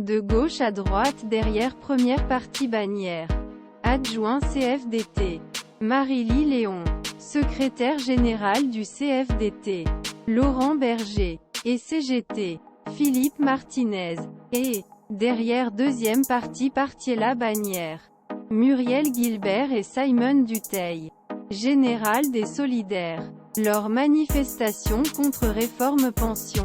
De gauche à droite derrière première partie bannière. Adjoint CFDT. Marie-Lie Léon. Secrétaire général du CFDT. Laurent Berger. Et CGT. Philippe Martinez. Et, derrière deuxième partie Partiella bannière. Muriel Guilbert et Simon Dutheil. Général des Solidaires. Leur manifestation contre réforme pension.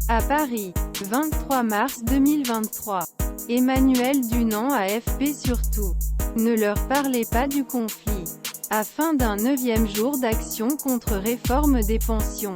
À Paris, 23 mars 2023. Emmanuel Dunant AFP surtout. Ne leur parlez pas du conflit. Afin d'un 9e jour d'action contre réforme des pensions.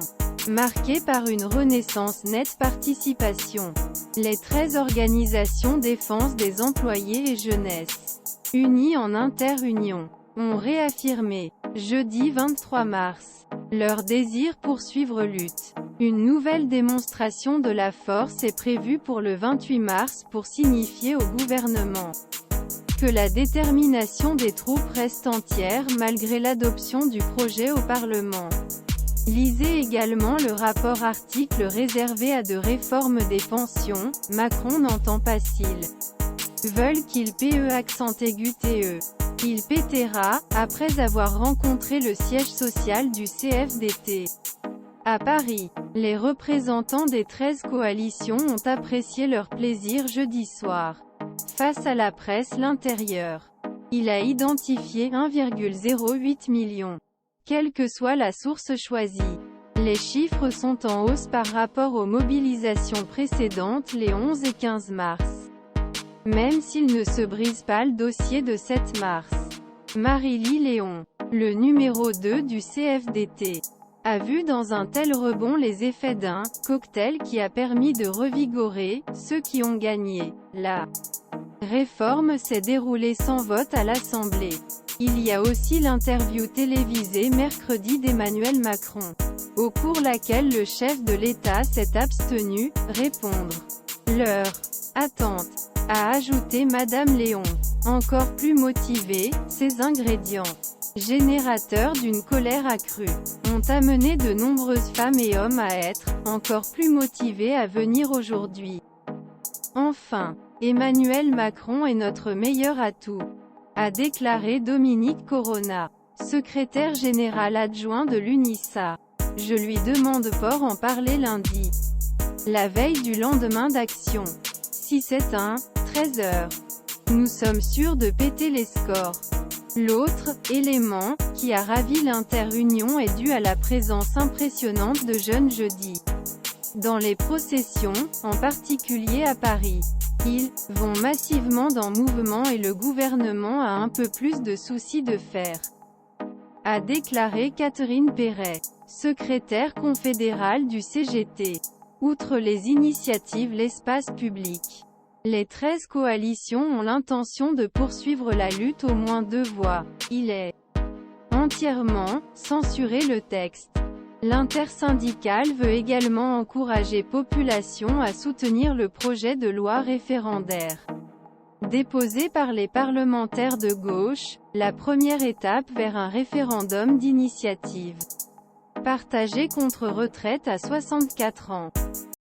Marqué par une renaissance nette participation. Les 13 organisations défense des employés et jeunesse, unies en interunion, ont réaffirmé, jeudi 23 mars, leur désir poursuivre lutte. Une nouvelle démonstration de la force est prévue pour le 28 mars pour signifier au gouvernement que la détermination des troupes reste entière malgré l'adoption du projet au Parlement. Lisez également le rapport article réservé à de réformes des pensions, Macron n'entend pas s'ils veulent qu'il paie accent aigu TE. Il pétera, après avoir rencontré le siège social du CFDT. À Paris, les représentants des 13 coalitions ont apprécié leur plaisir jeudi soir. Face à la presse L'Intérieur. Il a identifié 1,08 million. Quelle que soit la source choisie. Les chiffres sont en hausse par rapport aux mobilisations précédentes les 11 et 15 mars. Même s'il ne se brise pas le dossier de 7 mars. Marie-Lie Léon, le numéro 2 du CFDT, a vu dans un tel rebond les effets d'un cocktail qui a permis de revigorer ceux qui ont gagné. La réforme s'est déroulée sans vote à l'Assemblée. Il y a aussi l'interview télévisée mercredi d'Emmanuel Macron, au cours laquelle le chef de l'État s'est abstenu, répondre leur attente, a ajouté Madame Léon. Encore plus motivés, ces ingrédients générateurs d'une colère accrue, ont amené de nombreuses femmes et hommes à être encore plus motivés à venir aujourd'hui. Enfin, Emmanuel Macron est notre meilleur atout, a déclaré Dominique Corona, secrétaire général adjoint de l'UNISA. Je lui demande pour en parler lundi, la veille du lendemain d'action. Si c'est un 13h, nous sommes sûrs de péter les scores. L'autre élément qui a ravi l'interunion est dû à la présence impressionnante de jeunes jeudi dans les processions, en particulier à Paris. Ils vont massivement dans mouvement et le gouvernement a un peu plus de soucis de faire, a déclaré Catherine Perret, secrétaire confédérale du CGT. Outre les initiatives l'espace public, les 13 coalitions ont l'intention de poursuivre la lutte au moins 2 voies. Il est entièrement censuré le texte. L'intersyndicale veut également encourager population à soutenir le projet de loi référendaire déposé par les parlementaires de gauche, la première étape vers un référendum d'initiative partagée contre retraite à 64 ans.